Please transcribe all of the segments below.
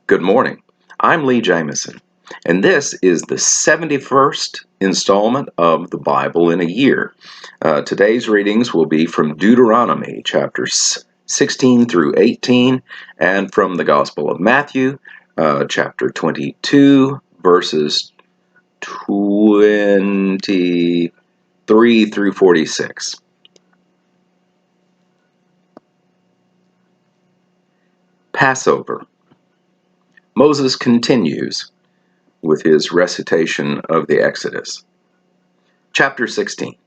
Good morning. I'm Lee Jamison, and this is the 71st installment of the Bible in a Year. Today's readings will be from Deuteronomy chapters 16 through 18, and from the Gospel of Matthew, chapter 22, verses 23 through 46. Passover. Moses continues with his recitation of the Exodus. Chapter 16.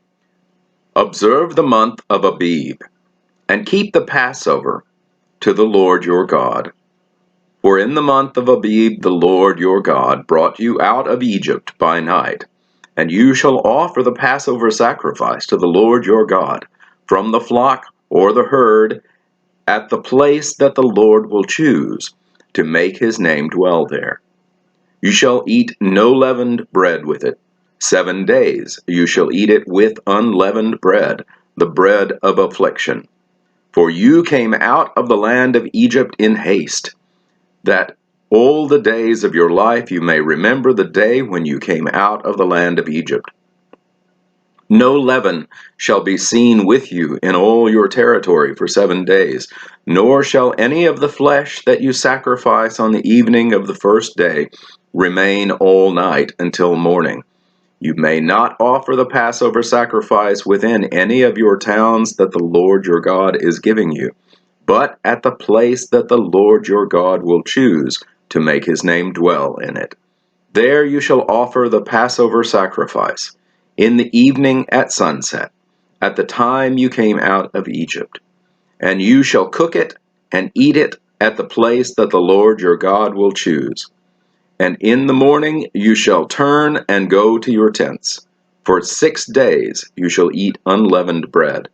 Observe the month of Abib, and keep the Passover to the Lord your God. For in the month of Abib the Lord your God brought you out of Egypt by night, and you shall offer the Passover sacrifice to the Lord your God from the flock or the herd at the place that the Lord will choose to make his name dwell there. You shall eat no leavened bread with it. 7 days you shall eat it with unleavened bread, the bread of affliction. For you came out of the land of Egypt in haste, that all the days of your life you may remember the day when you came out of the land of Egypt. No leaven shall be seen with you in all your territory for 7 days, nor shall any of the flesh that you sacrifice on the evening of the first day remain all night until morning. You may not offer the Passover sacrifice within any of your towns that the Lord your God is giving you, but at the place that the Lord your God will choose to make his name dwell in it. There you shall offer the Passover sacrifice, in the evening at sunset, at the time you came out of Egypt. And you shall cook it and eat it at the place that the Lord your God will choose. And in the morning you shall turn and go to your tents. For 6 days you shall eat unleavened bread,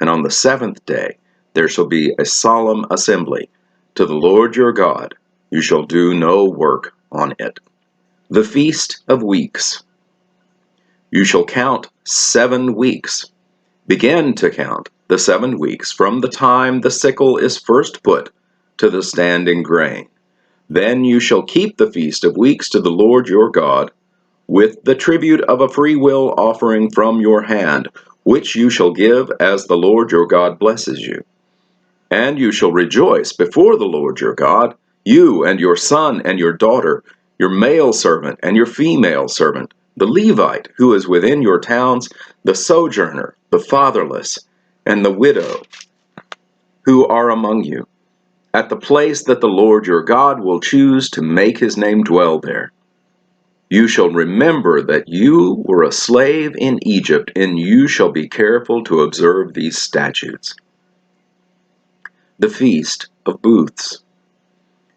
and on the 7th day there shall be a solemn assembly to the Lord your God. You shall do no work on it. The Feast of Weeks. You shall count 7 weeks. Begin to count the 7 weeks from the time the sickle is first put to the standing grain. Then you shall keep the Feast of Weeks to the Lord your God, with the tribute of a freewill offering from your hand, which you shall give as the Lord your God blesses you. And you shall rejoice before the Lord your God, you and your son and your daughter, your male servant and your female servant, the Levite who is within your towns, the sojourner, the fatherless, and the widow who are among you, at the place that the Lord your God will choose to make his name dwell there. You shall remember that you were a slave in Egypt, and you shall be careful to observe these statutes. The Feast of Booths.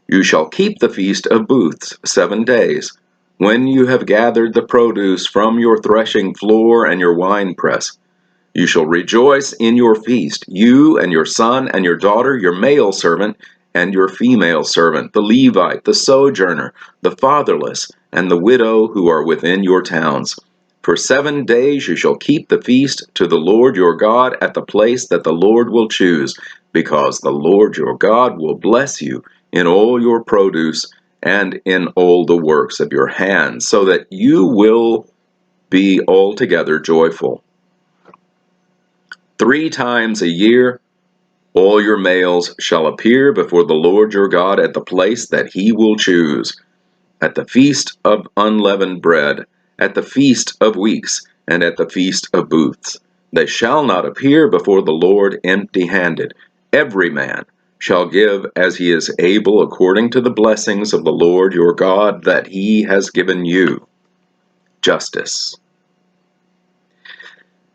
You shall keep the Feast of Booths 7 days, when you have gathered the produce from your threshing floor and your winepress. You shall rejoice in your feast, you and your son and your daughter, your male servant and your female servant, the Levite, the sojourner, the fatherless, and the widow who are within your towns. For 7 days you shall keep the feast to the Lord your God at the place that the Lord will choose, because the Lord your God will bless you in all your produce and in all the works of your hands, so that you will be altogether joyful. 3 times a year all your males shall appear before the Lord your God at the place that he will choose, at the feast of unleavened bread, at the feast of weeks, and at the feast of booths. They shall not appear before the Lord empty-handed. Every man shall give as he is able according to the blessings of the Lord your God that he has given you. Justice.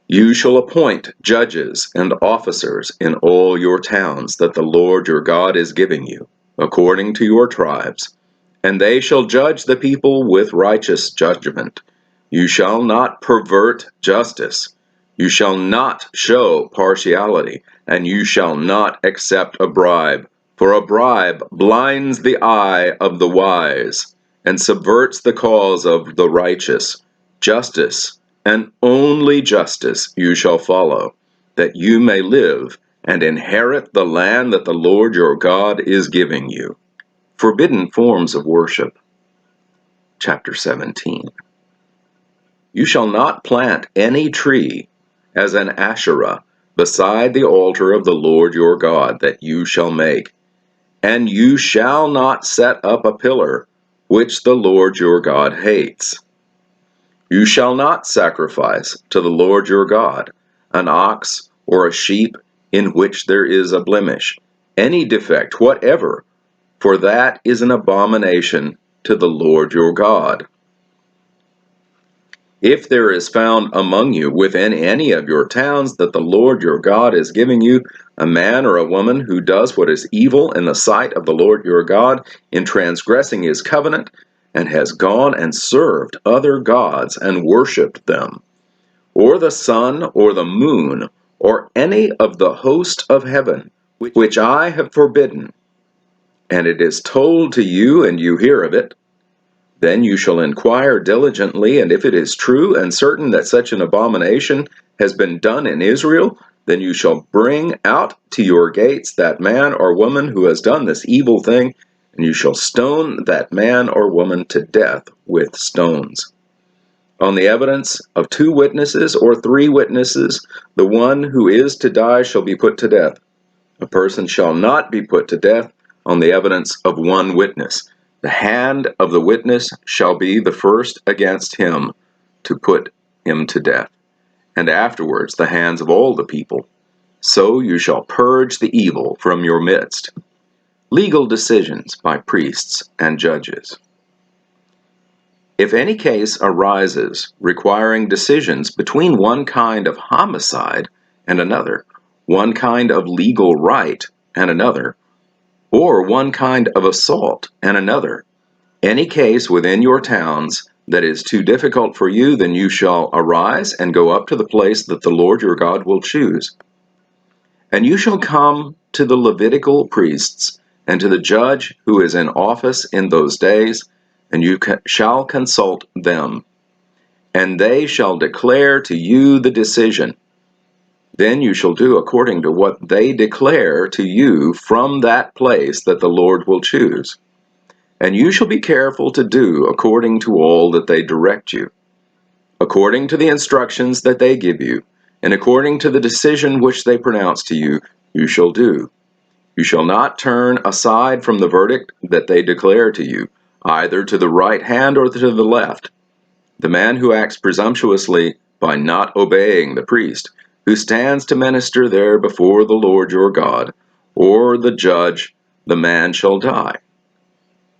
You shall appoint judges and officers in all your towns that the Lord your God is giving you, according to your tribes, and they shall judge the people with righteous judgment. You shall not pervert justice. You shall not show partiality, and you shall not accept a bribe, for a bribe blinds the eye of the wise and subverts the cause of the righteous. Justice, and only justice, you shall follow, that you may live and inherit the land that the Lord your God is giving you. Forbidden forms of worship. Chapter 17. You shall not plant any tree as an Asherah beside the altar of the Lord your God that you shall make, and you shall not set up a pillar which the Lord your God hates. You shall not sacrifice to the Lord your God an ox or a sheep in which there is a blemish, any defect whatever, for that is an abomination to the Lord your God. If there is found among you within any of your towns that the Lord your God is giving you, a man or a woman who does what is evil in the sight of the Lord your God in transgressing his covenant, and has gone and served other gods and worshipped them, or the sun or the moon, or any of the host of heaven, which I have forbidden, and it is told to you and you hear of it, then you shall inquire diligently, and if it is true and certain that such an abomination has been done in Israel, then you shall bring out to your gates that man or woman who has done this evil thing, and you shall stone that man or woman to death with stones. On the evidence of 2 witnesses or 3 witnesses, the one who is to die shall be put to death. A person shall not be put to death on the evidence of 1 witness. The hand of the witness shall be the first against him to put him to death, and afterwards the hands of all the people. So you shall purge the evil from your midst. Legal decisions by priests and judges. If any case arises requiring decisions between one kind of homicide and another, one kind of legal right and another, or one kind of assault and another, any case within your towns that is too difficult for you, then you shall arise and go up to the place that the Lord your God will choose. And you shall come to the Levitical priests and to the judge who is in office in those days, and you shall consult them, and they shall declare to you the decision. Then you shall do according to what they declare to you from that place that the Lord will choose. And you shall be careful to do according to all that they direct you, according to the instructions that they give you, and according to the decision which they pronounce to you, you shall do. You shall not turn aside from the verdict that they declare to you, either to the right hand or to the left. The man who acts presumptuously by not obeying the priest, who stands to minister there before the Lord your God, or the judge, the man shall die.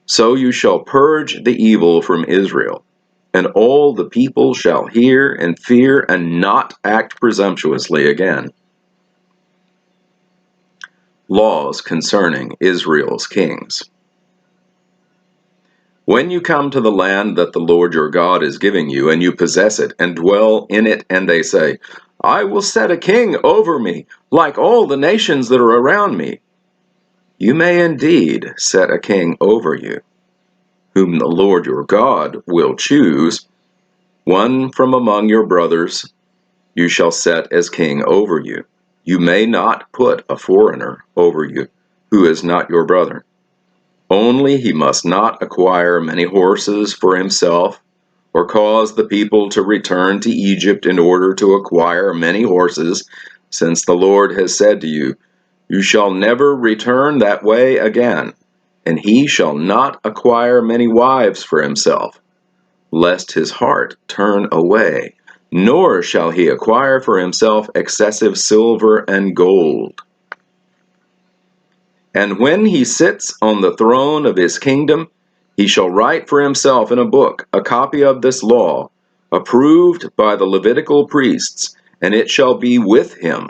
So you shall purge the evil from Israel, and all the people shall hear and fear and not act presumptuously again. Laws concerning Israel's kings. When you come to the land that the Lord your God is giving you, and you possess it, and dwell in it, and they say, I will set a king over me, like all the nations that are around me. You may indeed set a king over you, whom the Lord your God will choose, one from among your brothers you shall set as king over you. You may not put a foreigner over you, who is not your brother. Only he must not acquire many horses for himself, or cause the people to return to Egypt in order to acquire many horses, since the Lord has said to you, You shall never return that way again, and he shall not acquire many wives for himself, lest his heart turn away, nor shall he acquire for himself excessive silver and gold. And when he sits on the throne of his kingdom, he shall write for himself in a book a copy of this law, approved by the Levitical priests, and it shall be with him,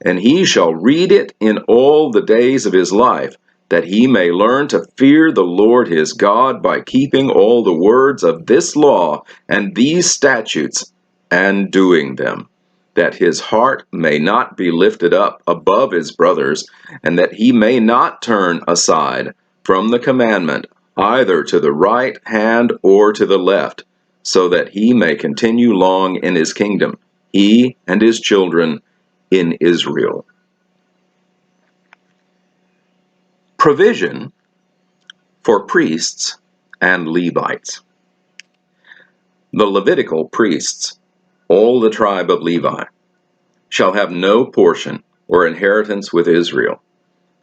and he shall read it in all the days of his life, that he may learn to fear the Lord his God by keeping all the words of this law and these statutes and doing them, that his heart may not be lifted up above his brothers, and that he may not turn aside from the commandment either to the right hand or to the left, so that he may continue long in his kingdom, he and his children in Israel. Provision for priests and Levites. The Levitical priests, all the tribe of Levi, shall have no portion or inheritance with Israel.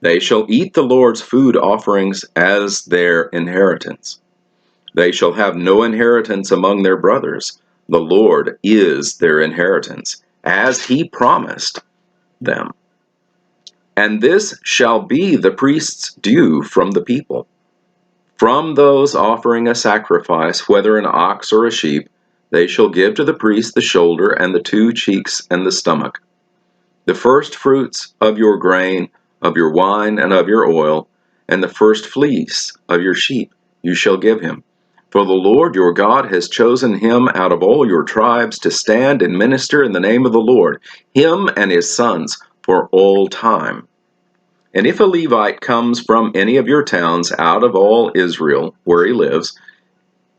They shall eat the Lord's food offerings as their inheritance. They shall have no inheritance among their brothers. The Lord is their inheritance, as he promised them. And this shall be the priest's due from the people. From those offering a sacrifice, whether an ox or a sheep, they shall give to the priest the shoulder and the 2 cheeks and the stomach. The first fruits of your grain, of your wine, and of your oil, and the first fleece of your sheep you shall give him. For the Lord your God has chosen him out of all your tribes to stand and minister in the name of the Lord, him and his sons, for all time. And if a Levite comes from any of your towns out of all Israel, where he lives,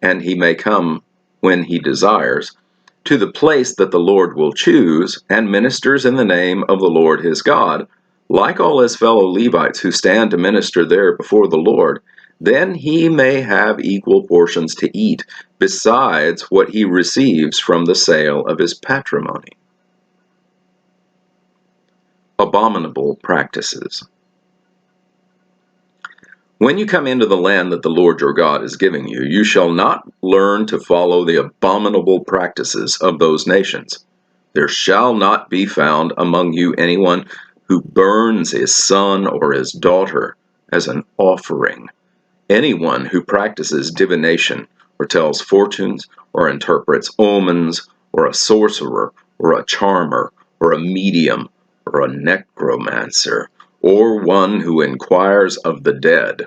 and he may come when he desires, to the place that the Lord will choose, and ministers in the name of the Lord his God, like all his fellow Levites who stand to minister there before the Lord, then he may have equal portions to eat, besides what he receives from the sale of his patrimony. Abominable practices. When you come into the land that the Lord your God is giving you, you shall not learn to follow the abominable practices of those nations. There shall not be found among you anyone who burns his son or his daughter as an offering, anyone who practices divination, or tells fortunes, or interprets omens, or a sorcerer, or a charmer, or a medium, or a necromancer, or one who inquires of the dead.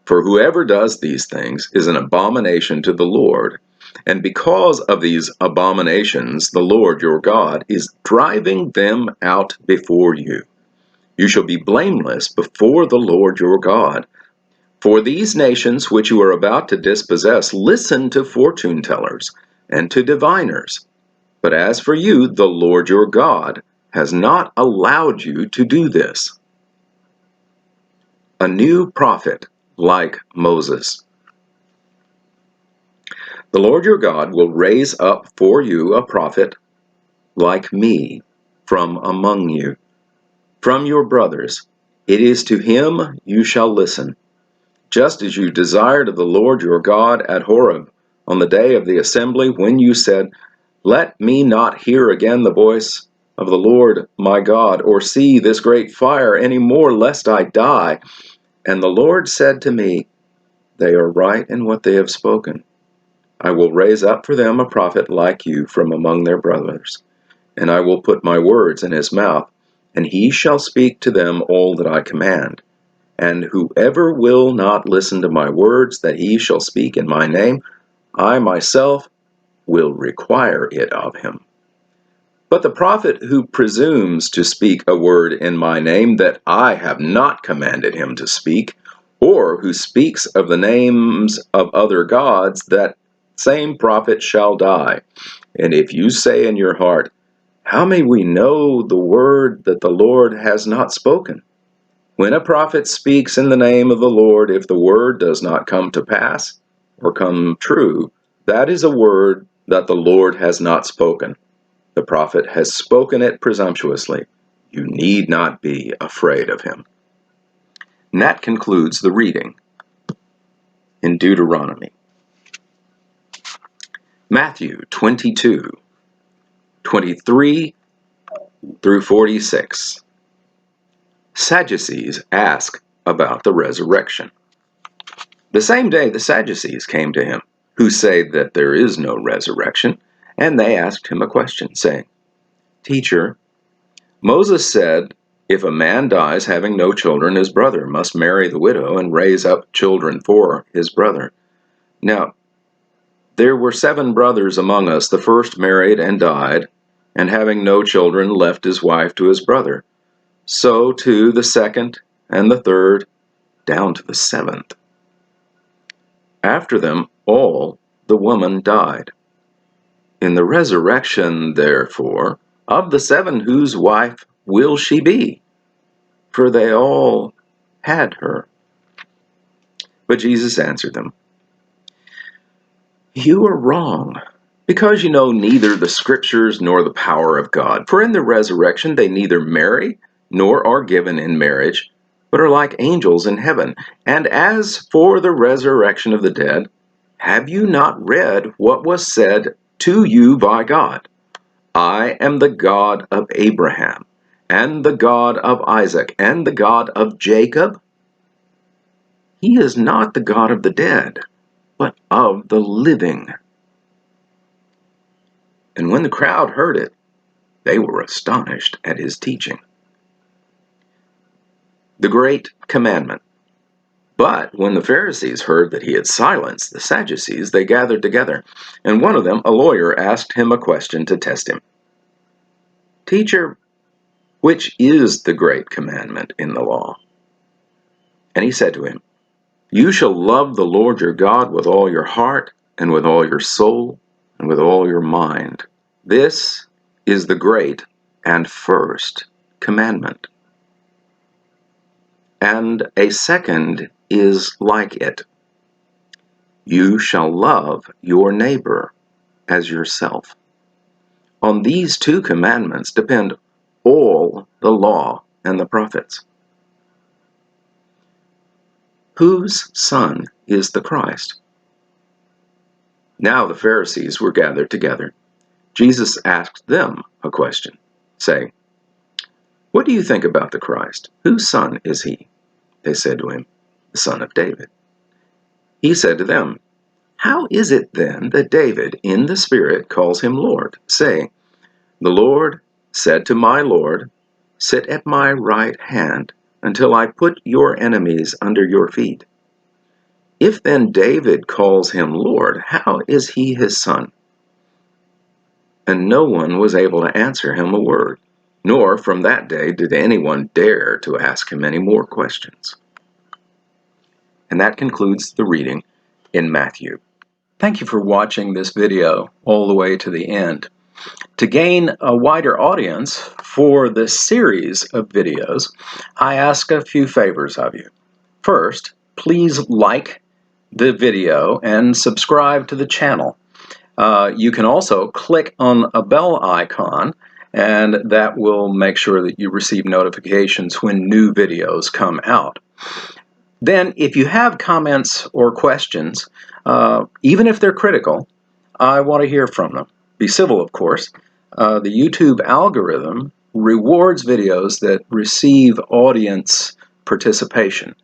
For whoever does these things is an abomination to the Lord, and because of these abominations the Lord your God is driving them out before you. You shall be blameless before the Lord your God. For these nations which you are about to dispossess listen to fortune tellers and to diviners. But as for you, the Lord your God has not allowed you to do this. A new prophet like Moses. The Lord your God will raise up for you a prophet like me from among you, from your brothers. It is to him you shall listen, just as you desired of the Lord your God at Horeb on the day of the assembly, when you said, Let me not hear again the voice of the Lord my God, or see this great fire any more, lest I die. And the Lord said to me, They are right in what they have spoken. I will raise up for them a prophet like you from among their brothers, and I will put my words in his mouth, and he shall speak to them all that I command. And whoever will not listen to my words that he shall speak in my name, I myself will require it of him. But the prophet who presumes to speak a word in my name that I have not commanded him to speak, or who speaks of the names of other gods, that same prophet shall die. And if you say in your heart, How may we know the word that the Lord has not spoken? When a prophet speaks in the name of the Lord, if the word does not come to pass or come true, that is a word that the Lord has not spoken. The prophet has spoken it presumptuously. You need not be afraid of him. And that concludes the reading in Deuteronomy. Matthew 22, 23 through 46. Sadducees ask about the resurrection. The same day the Sadducees came to him, who say that there is no resurrection, and they asked him a question, saying, Teacher, Moses said, if a man dies having no children, his brother must marry the widow and raise up children for his brother. Now, there were 7 brothers among us. The first married and died, and having no children left his wife to his brother. So too the second and the third, down to the 7th. After them all, the woman died. In the resurrection, therefore, of the 7, whose wife will she be? For they all had her. But Jesus answered them, "You are wrong, because you know neither the Scriptures nor the power of God. For in the resurrection they neither marry nor are given in marriage, but are like angels in heaven. And as for the resurrection of the dead, have you not read what was said to you by God? I am the God of Abraham, and the God of Isaac, and the God of Jacob. He is not the God of the dead, but of the living." And when the crowd heard it, they were astonished at his teaching. The great commandment. But when the Pharisees heard that he had silenced the Sadducees, they gathered together, and one of them, a lawyer, asked him a question to test him. "Teacher, which is the great commandment in the law?" And he said to him, "You shall love the Lord your God with all your heart, and with all your soul, and with all your mind. This is the great and first commandment. And a second is like it. You shall love your neighbor as yourself. On these two commandments depend all the law and the prophets." Whose son is the Christ? Now the Pharisees were gathered together. Jesus asked them a question, saying, "What do you think about the Christ? Whose son is he?" They said to him, "The son of David." He said to them, "How is it then that David in the Spirit calls him Lord, saying, 'The Lord said to my Lord, sit at my right hand until I put your enemies under your feet'? If then David calls him Lord, how is he his son?" And no one was able to answer him a word, nor from that day did anyone dare to ask him any more questions. And that concludes the reading in Matthew. Thank you for watching this video all the way to the end. To gain a wider audience for this series of videos, I ask a few favors of you. First, please like the video and subscribe to the channel. You can also click on a bell icon, and that will make sure that you receive notifications when new videos come out. Then, if you have comments or questions, even if they're critical, I want to hear from them. Be civil, of course. The YouTube algorithm rewards videos that receive audience participation.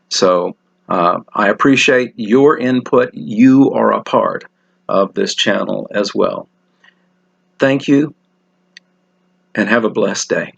So I appreciate your input. You are a part of this channel as well. Thank you, and have a blessed day.